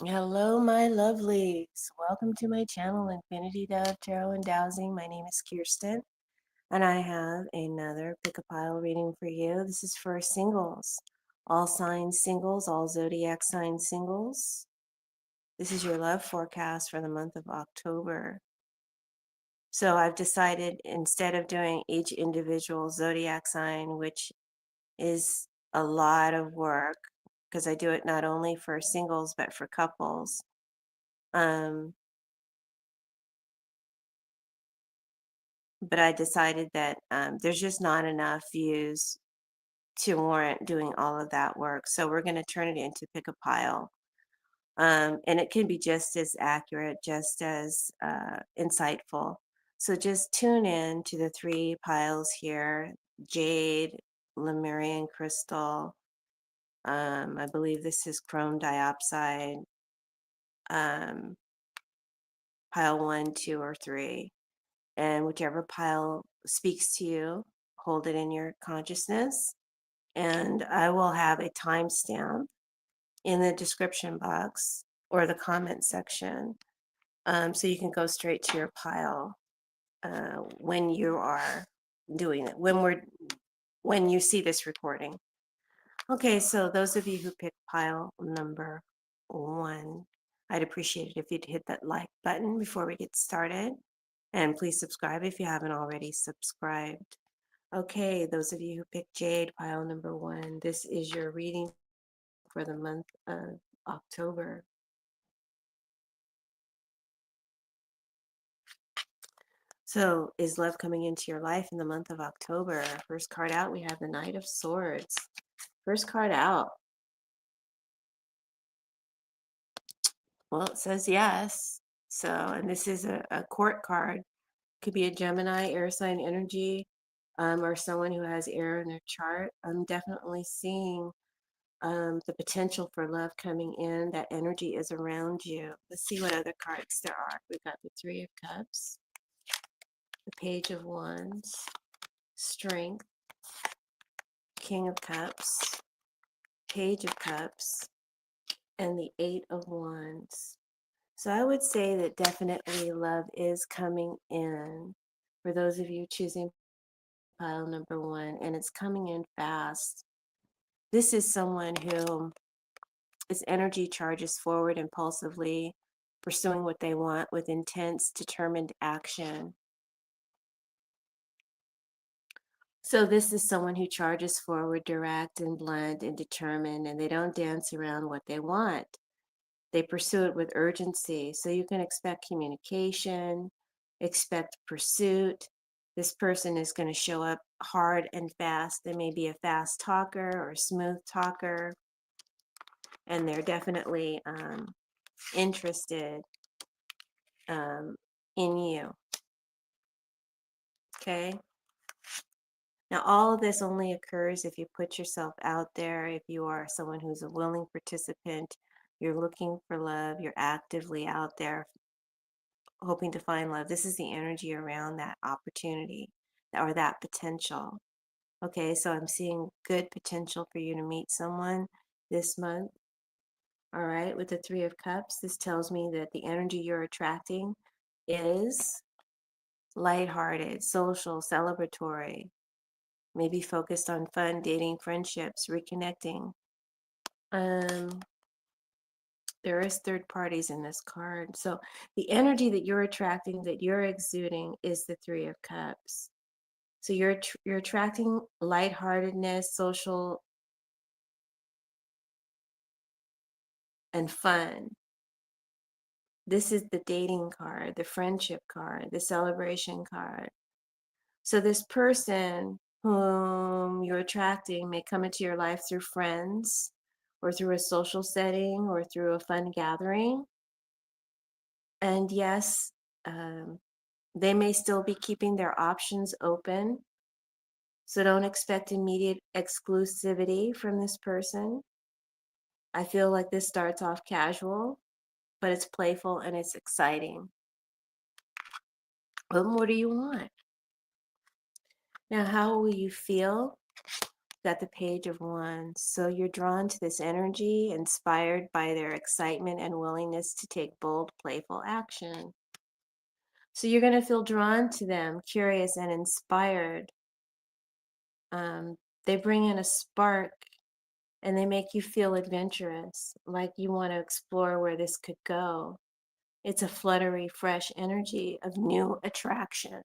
Hello, my lovelies. Welcome to my channel, Infinity Dove Tarot and Dowsing. My name is Kirsten, and I have another pick a pile reading for you. This is for singles, all signs singles, all zodiac sign singles. This is your love forecast for the month of October. So I've decided instead of doing each individual zodiac sign, which is a lot of work, because I do it not only for singles but for couples. But I decided that there's just not enough views to warrant doing all of that work. So we're going to turn it into pick a pile. And it can be just as accurate, just as insightful. So just tune in to the three piles here: jade, Lemurian crystal. I believe this is chrome diopside. Um, pile 1, 2, or 3. And whichever pile speaks to you, hold it in your consciousness. And I will have a timestamp in the description box or the comment section, so you can go straight to your pile when you are doing it, when you see this recording. Okay, so those of you who picked pile number 1, I'd appreciate it if you'd hit that like button before we get started. And please subscribe if you haven't already subscribed. Okay, those of you who picked Jade, pile number 1, this is your reading for the month of October. So, is love coming into your life in the month of October? First card out, we have the Knight of Swords. First card out. Well, it says yes. So, and this is a court card. Could be a Gemini, air sign energy, or someone who has air in their chart. I'm definitely seeing the potential for love coming in. That energy is around you. Let's see what other cards there are. We've got the Three of Cups, the Page of Wands, Strength, King of Cups, Page of Cups, and the Eight of Wands. So I would say that definitely love is coming in for those of you choosing pile number 1, and it's coming in fast. This is someone who its energy charges forward impulsively, pursuing what they want with intense, determined action. So this is someone who charges forward, direct and blunt and determined, and they don't dance around what they want. They pursue it with urgency. So you can expect communication, expect pursuit. This person is going to show up hard and fast. They may be a fast talker or a smooth talker, and they're definitely interested in you. Okay. Now, all of this only occurs if you put yourself out there, if you are someone who's a willing participant, you're looking for love, you're actively out there hoping to find love. This is the energy around that opportunity or that potential. Okay, so I'm seeing good potential for you to meet someone this month. All right, with the Three of Cups, this tells me that the energy you're attracting is lighthearted, social, celebratory, maybe focused on fun, dating, friendships, reconnecting. There is third parties in this card. So the energy that you're attracting, that you're exuding, is the Three of Cups. So you're attracting lightheartedness, social, and fun. This is the dating card, the friendship card, the celebration card. So this person whom you're attracting may come into your life through friends or through a social setting or through a fun gathering. And yes, they may still be keeping their options open. So don't expect immediate exclusivity from this person. I feel like this starts off casual, but it's playful and it's exciting. What more do you want? Now, how will you feel? got the Page of Wands. So you're drawn to this energy, inspired by their excitement and willingness to take bold, playful action. So you're going to feel drawn to them, curious and inspired. Um, they bring in a spark and they make you feel adventurous, like you want to explore where this could go. It's a fluttery, fresh energy of new attraction.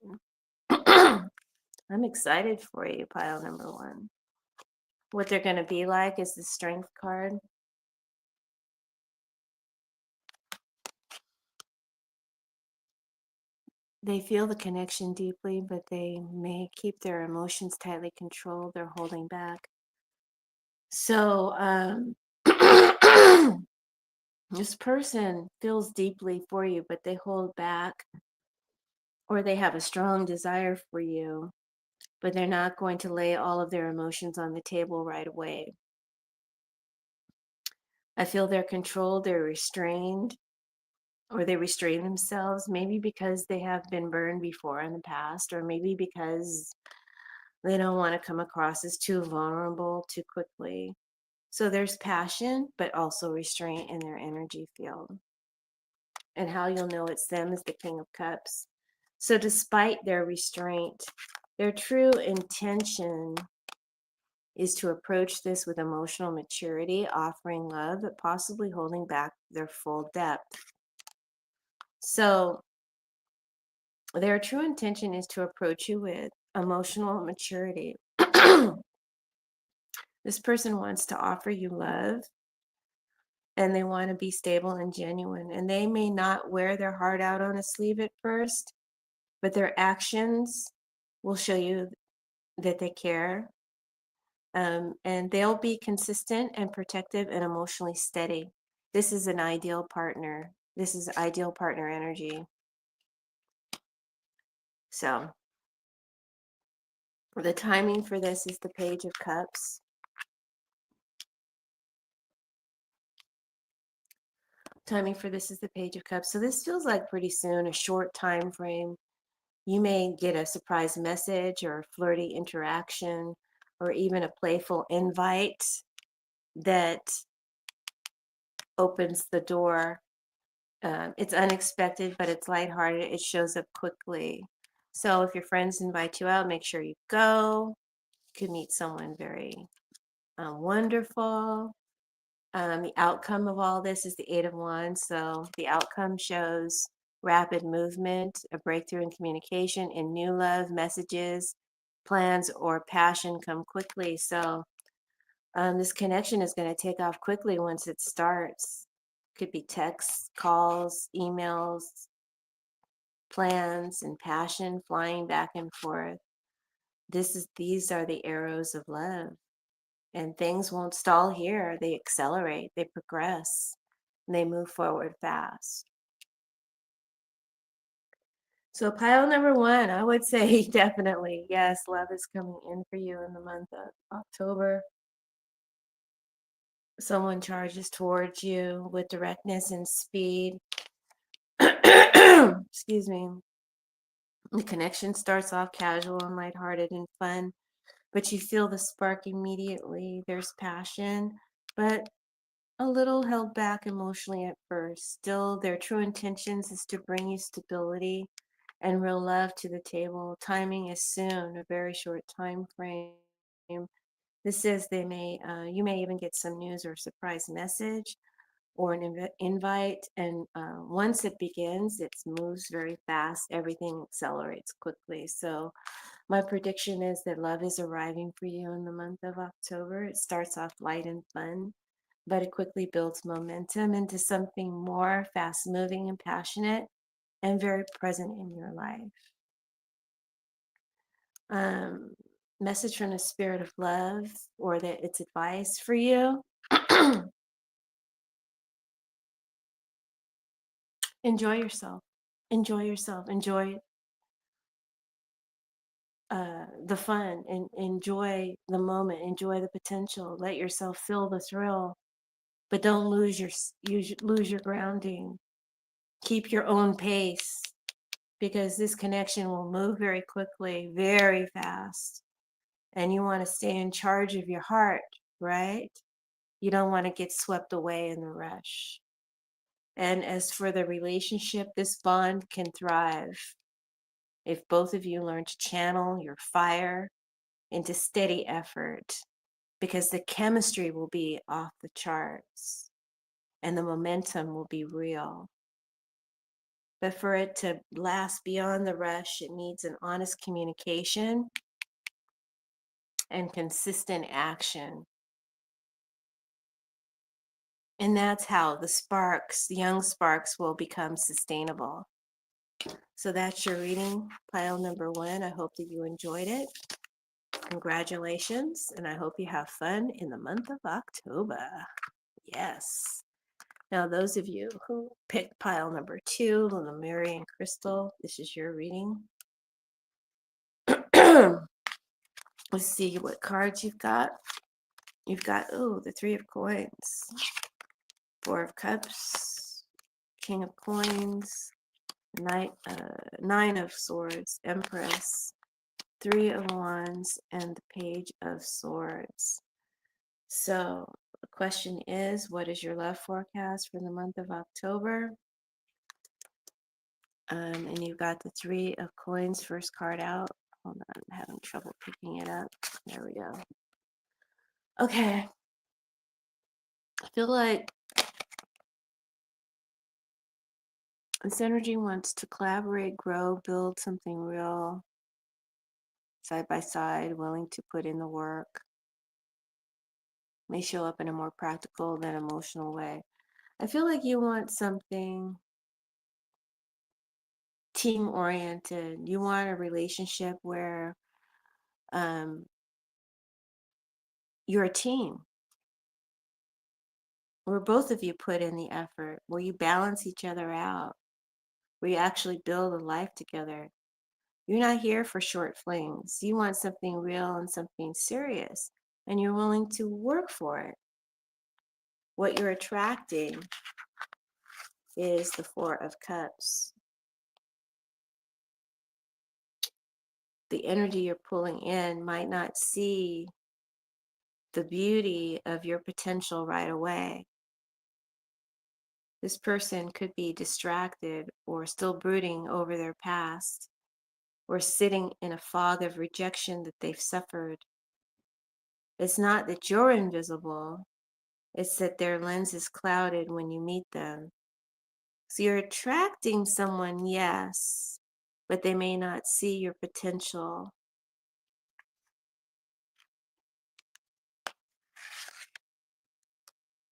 I'm excited for you, pile number one. What they're going to be like is the Strength card. They feel the connection deeply, but they may keep their emotions tightly controlled. They're holding back. So, this person feels deeply for you, but they hold back, or they have a strong desire for you, but they're not going to lay all of their emotions on the table right away. I feel they're controlled, they're restrained, or they restrain themselves, maybe because they have been burned before in the past, or maybe because they don't want to come across as too vulnerable too quickly. So there's passion, but also restraint in their energy field. And how you'll know it's them is the King of Cups. So despite their restraint, their true intention is to approach this with emotional maturity, offering love, but possibly holding back their full depth. So their true intention is to approach you with emotional maturity. This person wants to offer you love, and they want to be stable and genuine. And they may not wear their heart out on a sleeve at first, but their actions will show you that they care. And they'll be consistent and protective and emotionally steady. This is an ideal partner. This is ideal partner energy. So the timing for this is the Page of Cups. Timing for this is the Page of Cups. So this feels like pretty soon, a short time frame. You may get a surprise message or a flirty interaction or even a playful invite that opens the door. It's unexpected, but it's lighthearted. It shows up quickly. So if your friends invite you out, make sure you go. You could meet someone very wonderful. The outcome of all this is the Eight of Wands. So the outcome shows rapid movement, a breakthrough in communication, and new love messages, plans, or passion come quickly. So this connection is going to take off quickly once it starts. Could be texts, calls, emails, plans, and passion flying back and forth. These are the arrows of love. And things won't stall here. They accelerate, they progress, and they move forward fast. So pile number one, I would say definitely, yes, love is coming in for you in the month of October. Someone charges towards you with directness and speed. Excuse me. The connection starts off casual and lighthearted and fun, but you feel the spark immediately. There's passion, but a little held back emotionally at first. Still, their true intentions is to bring you stability and real love to the table. Timing is soon, a very short time frame. This says you may even get some news or surprise message or an invite. And once it begins, it moves very fast. Everything accelerates quickly. So my prediction is that love is arriving for you in the month of October. It starts off light and fun, but it quickly builds momentum into something more fast moving and passionate and very present in your life. Um, Message from the Spirit of Love, or that it's advice for you. Enjoy yourself. Enjoy yourself. Enjoy the fun and enjoy the moment. Enjoy the potential. Let yourself feel the thrill, but don't lose your grounding. Keep your own pace, because this connection will move very quickly, very fast. and you want to stay in charge of your heart, right? You don't want to get swept away in the rush. And as for the relationship, this bond can thrive if both of you learn to channel your fire into steady effort, because the chemistry will be off the charts and the momentum will be real. But for it to last beyond the rush, it needs an honest communication and consistent action. And that's how the sparks, the young sparks, will become sustainable. So that's your reading, pile number 1. I hope that you enjoyed it. Congratulations, and I hope you have fun in the month of October. Yes. Now, those of you who picked pile number 2, Luna Mary and Crystal, this is your reading. Let's see what cards you've got. You've got, the 3 of Coins, 4 of Cups, King of Coins, Nine of Swords, Empress, 3 of Wands, and the Page of Swords. So the question is, what is your love forecast for the month of October? And you've got the 3 of Coins, first card out. Hold on, I'm having trouble picking it up. There we go. Okay. I feel like this energy wants to collaborate, grow, build something real, side by side, willing to put in the work. May show up in a more practical than emotional way. I feel like you want something team oriented. You want a relationship where you're a team, where both of you put in the effort, where you balance each other out, where you actually build a life together. You're not here for short flings. You want something real and something serious, and you're willing to work for it. What you're attracting is the 4 of Cups. The energy you're pulling in might not see the beauty of your potential right away. This person could be distracted or still brooding over their past, or sitting in a fog of rejection that they've suffered. It's not that you're invisible, it's that their lens is clouded when you meet them. So you're attracting someone, yes, but they may not see your potential.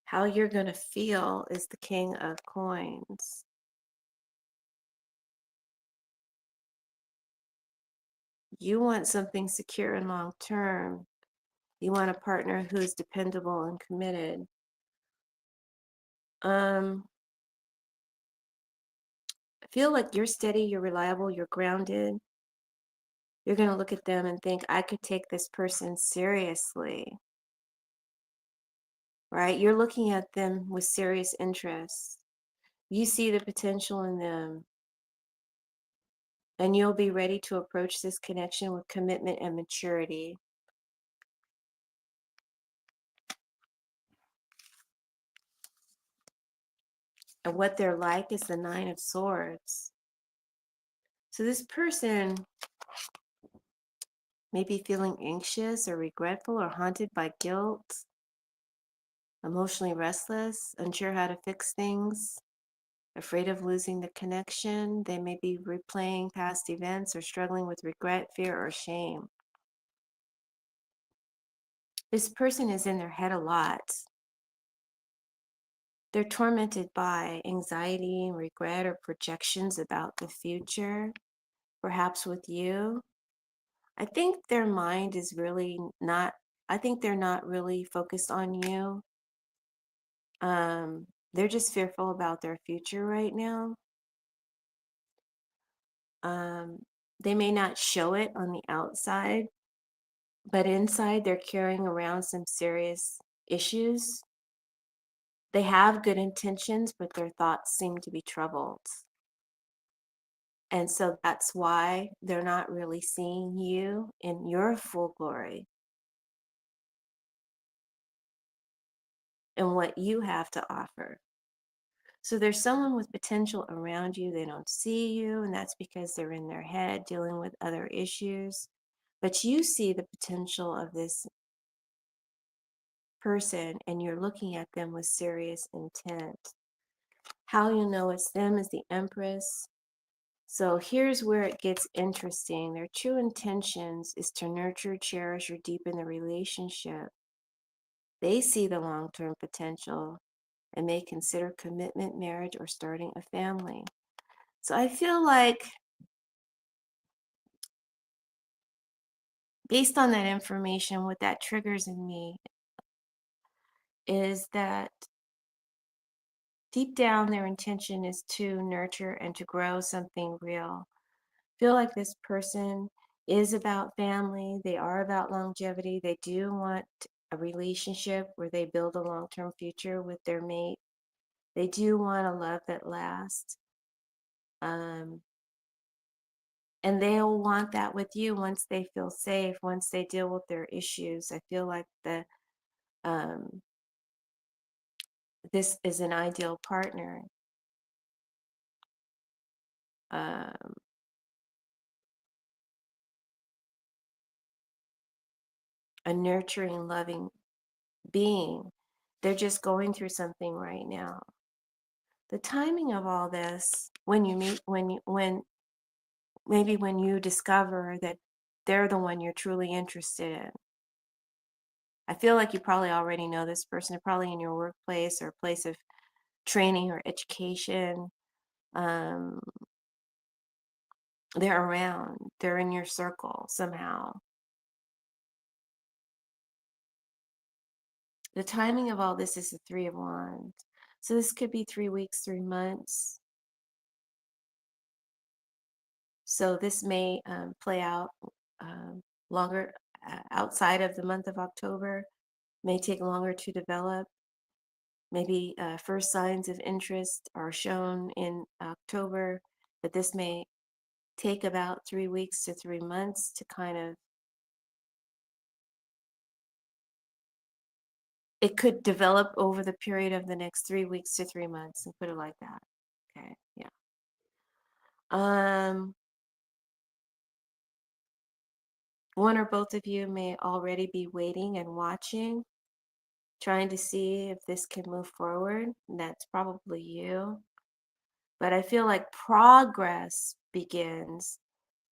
How you're going to feel is the King of Coins. You want something secure and long term. You want a partner who's dependable and committed. I feel like you're steady, you're reliable, you're grounded. You're going to look at them and think, I could take this person seriously, right? You're looking at them with serious interest. You see the potential in them, and you'll be ready to approach this connection with commitment and maturity. And what they're like is the 9 of Swords. So this person may be feeling anxious or regretful or haunted by guilt, emotionally restless, unsure how to fix things, afraid of losing the connection. They may be replaying past events or struggling with regret, fear, or shame. This person is in their head a lot. They're tormented by anxiety and regret or projections about the future, perhaps with you. I think their mind is really not, I think they're not really focused on you. They're just fearful about their future right now. They may not show it on the outside, but inside they're carrying around some serious issues. They have good intentions, but their thoughts seem to be troubled. And so that's why they're not really seeing you in your full glory. and what you have to offer. So there's someone with potential around you. They don't see you, and that's because they're in their head dealing with other issues. But you see the potential of this person and you're looking at them with serious intent. How you know it's them is the Empress. So here's where it gets interesting. Their true intentions is to nurture, cherish, or deepen the relationship. They see the long-term potential and may consider commitment, marriage, or starting a family. So I feel like based on that information, what that triggers in me is that deep down their intention is to nurture and to grow something real. Feel like this person is about family, they are about longevity, they do want a relationship where they build a long-term future with their mate. They do want a love that lasts. Um, and they'll want that with you once they feel safe, once they deal with their issues. I feel like um, this is an ideal partner. Um, a nurturing, loving being. They're just going through something right now. The timing of all this, when you meet, when maybe when you discover that they're the one you're truly interested in. I feel like you probably already know this person. They're probably in your workplace or place of training or education. Um, they're around. They're in your circle somehow. The timing of all this is the Three of Wands. So this could be 3 weeks, 3 months. So this may play out longer outside of the month of October, may take longer to develop. Maybe first signs of interest are shown in October, but this may take about 3 weeks to 3 months to kind of, it could develop over the period of the next 3 weeks to 3 months and put it like that. Okay, yeah. Um, one or both of you may already be waiting and watching, trying to see if this can move forward. And that's probably you. But I feel like progress begins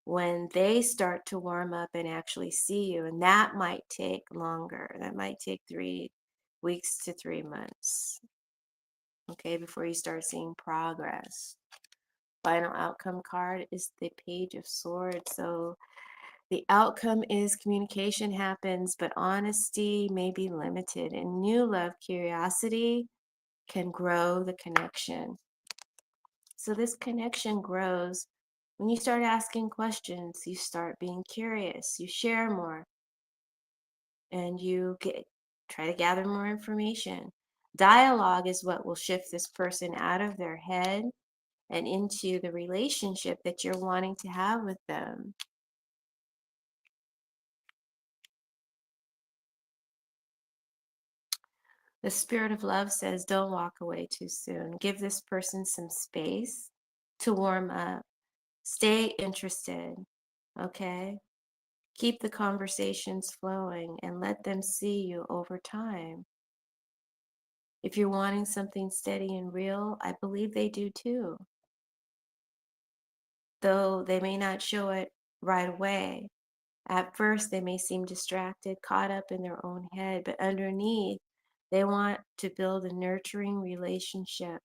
when they start to warm up and actually see you. And that might take longer. That might take 3 weeks to 3 months, okay, before you start seeing progress. Final outcome card is the Page of Swords. So the outcome is communication happens, but honesty may be limited. And new love, curiosity can grow the connection. So this connection grows when you start asking questions, you start being curious, you share more, and try to gather more information. Dialogue is what will shift this person out of their head and into the relationship that you're wanting to have with them. The Spirit of Love says, don't walk away too soon. Give this person some space to warm up. Stay interested, okay? Keep the conversations flowing and let them see you over time. If you're wanting something steady and real, I believe they do too. Though they may not show it right away. At first, they may seem distracted, caught up in their own head, but underneath, they want to build a nurturing relationship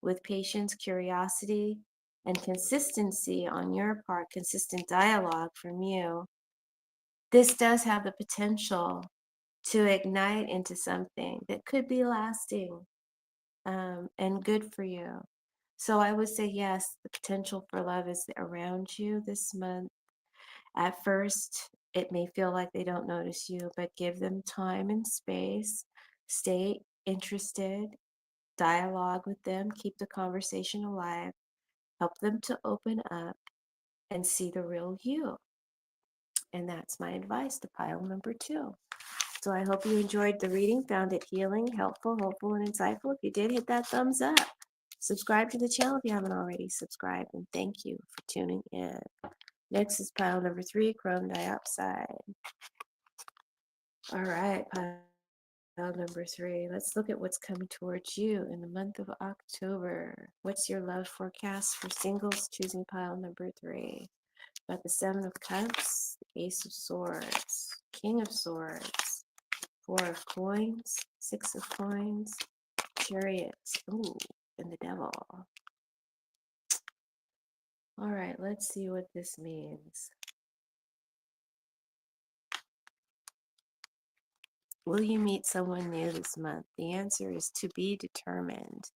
with patience, curiosity, and consistency on your part, consistent dialogue from you. This does have the potential to ignite into something that could be lasting and good for you. So I would say, yes, the potential for love is around you this month. At first, it may feel like they don't notice you, but give them time and space. Stay interested, dialogue with them, keep the conversation alive, help them to open up and see the real you. And that's my advice to pile number 2. So I hope you enjoyed the reading, found it healing, helpful, hopeful, and insightful. If you did, hit that thumbs up. Subscribe to the channel if you haven't already subscribed, and thank you for tuning in. Next is pile number 3, chrome dioxide. All right, pile number 3. Let's look at what's coming towards you in the month of October. What's your love forecast for singles choosing pile number 3? Got the 7 of Cups, the Ace of Swords, King of Swords, 4 of Coins, 6 of Coins, Chariot, ooh, and the Devil. All right, let's see what this means. Will you meet someone new this month? The answer is to be determined.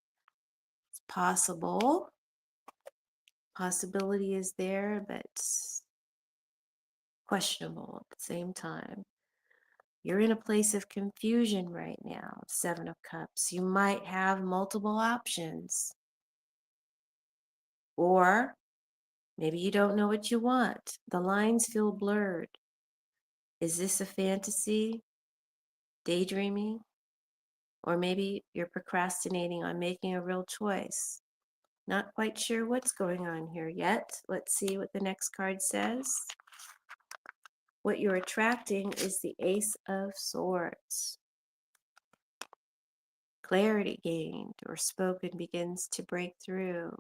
It's possible. Possibility is there, but questionable at the same time. You're in a place of confusion right now, 7 of Cups. You might have multiple options. Or maybe you don't know what you want. The lines feel blurred. Is this a fantasy? Daydreaming? Or maybe you're procrastinating on making a real choice. Not quite sure what's going on here yet. Let's see what the next card says. What you're attracting is the Ace of Swords. Clarity gained or spoken begins to break through.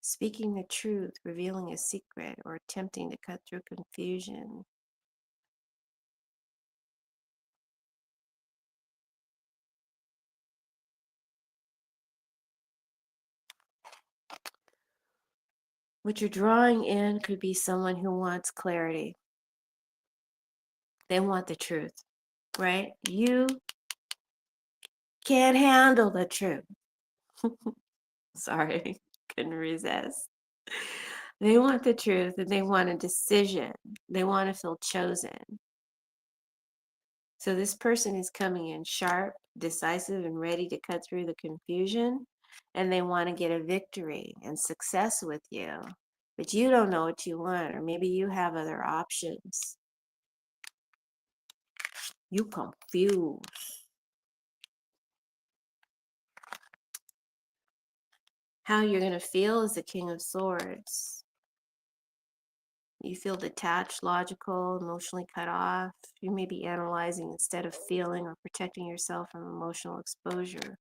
Speaking the truth, revealing a secret, or attempting to cut through confusion. What you're drawing in could be someone who wants clarity. They want the truth, right? You can't handle the truth. Sorry, couldn't resist. They want the truth and they want a decision. They want to feel chosen. So this person is coming in sharp, decisive, and ready to cut through the confusion. And they want to get a victory and success with you. But you don't know what you want, or maybe you have other options. You confused. How you're going to feel as the King of Swords. You feel detached, logical, emotionally cut off. You may be analyzing instead of feeling or protecting yourself from emotional exposure.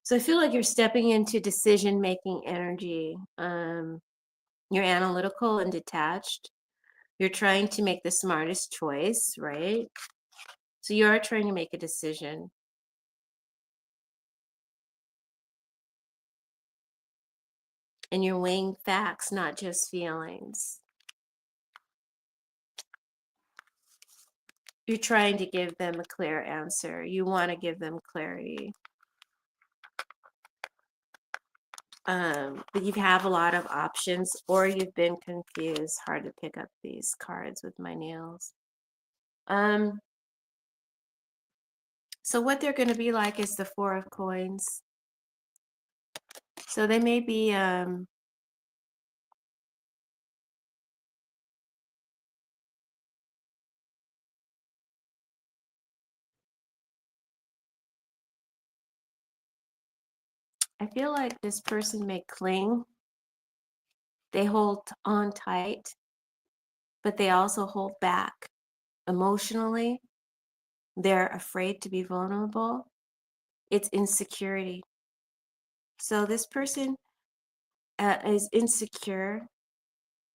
So I feel like you're stepping into decision-making energy. You're analytical and detached. You're trying to make the smartest choice, right? So you are trying to make a decision. And you're weighing facts, not just feelings. You're trying to give them a clear answer. You want to give them clarity. But you have a lot of options, or you've been confused. Hard to pick up these cards with my nails. So what they're going to be like is the 4 of Coins. So they may be I feel like this person may cling. They hold on tight, but they also hold back emotionally. They're afraid to be vulnerable. It's insecurity. So this person is insecure.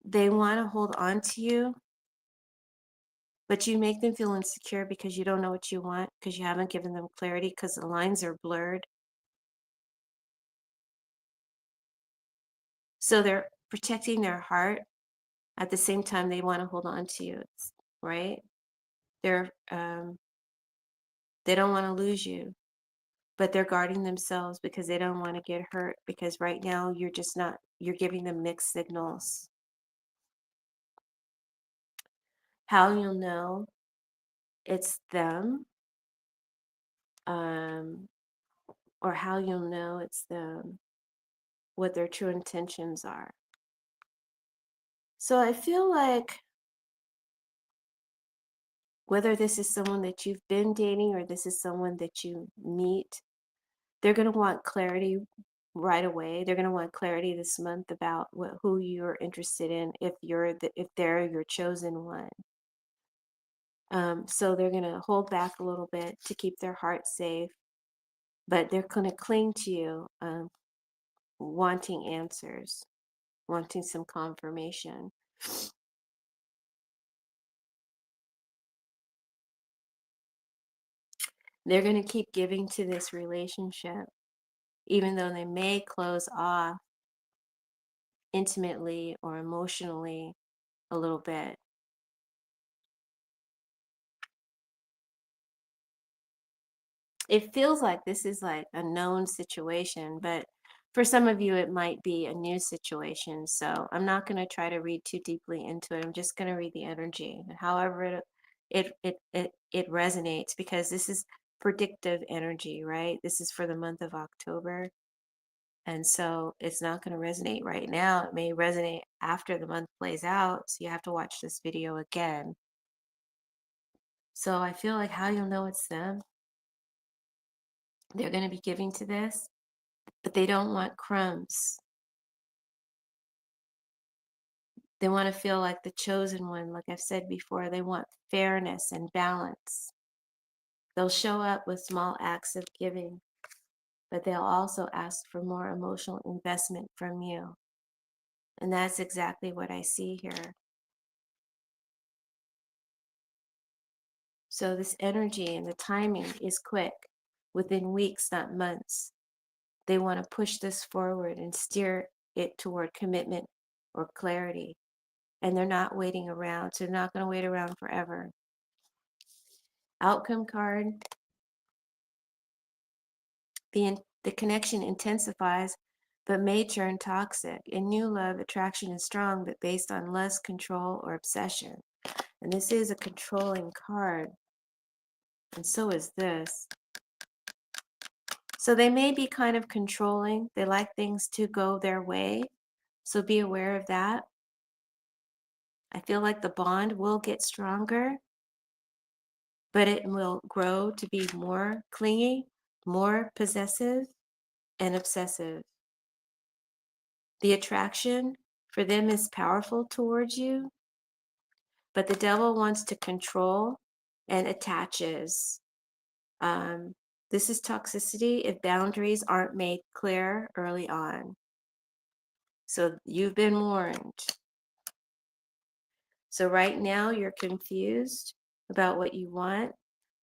They want to hold on to you, but you make them feel insecure because you don't know what you want, because you haven't given them clarity, because the lines are blurred. So they're protecting their heart. At the same time, they want to hold on to you, right? They're they don't want to lose you, but they're guarding themselves because they don't want to get hurt, because right now you're just not, you're giving them mixed signals. How you'll know it's them, or how you'll know it's them, what their true intentions are. So I feel like Whether this is someone that you've been dating or this is someone that you meet, they're going to want clarity right away. They're going to want clarity this month about who you're interested in, if they're your chosen one. So they're going to hold back a little bit to keep their heart safe, but they're going to cling to you, wanting answers, wanting some confirmation. They're going to keep giving to this relationship, even though they may close off intimately or emotionally a little bit. It feels like this is like a known situation, but for some of you, it might be a new situation. So I'm not going to try to read too deeply into it. I'm just going to read the energy, however it resonates, because this is predictive energy, right? This is for the month of October. And so it's not going to resonate right now. It may resonate after the month plays out. So you have to watch this video again. So I feel like how you'll know it's them, they're going to be giving to this, but they don't want crumbs. They want to feel like the chosen one. Like I've said before, they want fairness and balance. They'll show up with small acts of giving, but they'll also ask for more emotional investment from you. And that's exactly what I see here. So this energy and the timing is quick, within weeks, not months. They want to push this forward and steer it toward commitment or clarity. And they're not waiting around. So they're not going to wait around forever. Outcome card. The connection intensifies, but may turn toxic. In new love, attraction is strong, but based on lust, control, or obsession. And this is a controlling card. And so is this. So they may be kind of controlling. They like things to go their way. So be aware of that. I feel like the bond will get stronger, but it will grow to be more clingy, more possessive, and obsessive. The attraction for them is powerful towards you, but the devil wants to control and attaches. This is toxicity if boundaries aren't made clear early on. So you've been warned. So right now you're confused about what you want.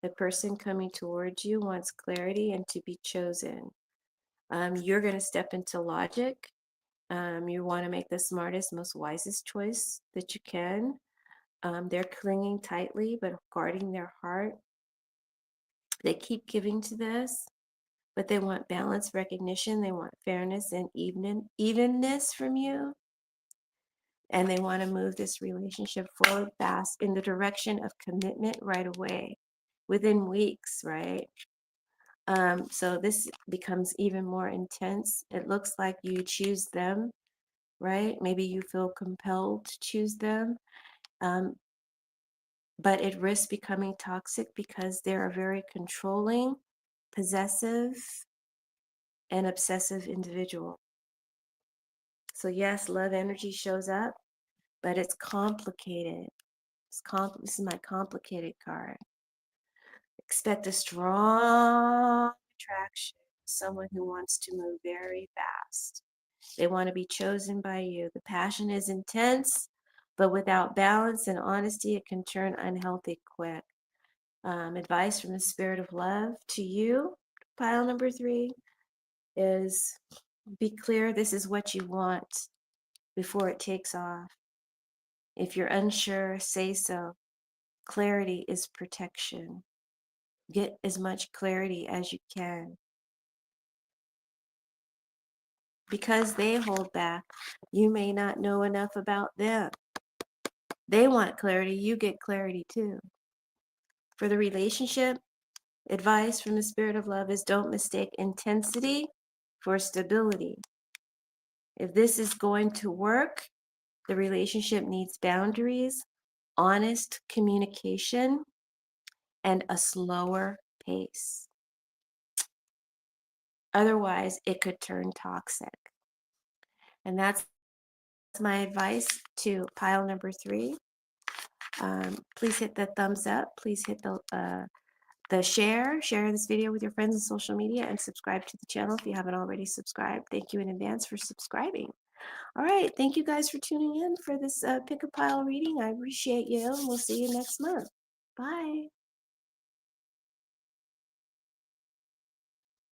The person coming towards you wants clarity and to be chosen. You're going to step into logic. You want to make the smartest, most wisest choice that you can. They're clinging tightly, but guarding their heart. They keep giving to this, but they want balance, recognition. They want fairness and evenness from you. And they want to move this relationship forward fast in the direction of commitment right away, within weeks, right? So this becomes even more intense. It looks like you choose them, right? Maybe you feel compelled to choose them, but it risks becoming toxic because they're a very controlling, possessive, and obsessive individual. So yes, love energy shows up, but it's complicated. This is my complicated card. Expect a strong attraction, someone who wants to move very fast. They want to be chosen by you. The passion is intense, but without balance and honesty, it can turn unhealthy quick. Advice from the spirit of love to you, pile number 3, is be clear this is what you want before it takes off. If you're unsure, say so. Clarity is protection. Get as much clarity as you can. Because they hold back, you may not know enough about them. They want clarity, you get clarity too. For the relationship, advice from the spirit of love is don't mistake intensity for stability. If this is going to work, the relationship needs boundaries, honest communication, and a slower pace. Otherwise, it could turn toxic. And that's my advice to pile number 3. Please hit the thumbs up. Please hit the share this video with your friends on social media, and subscribe to the channel if you haven't already subscribed. Thank you in advance for subscribing. All right, thank you guys for tuning in for this pick a pile reading. I appreciate you, and we'll see you next month. Bye.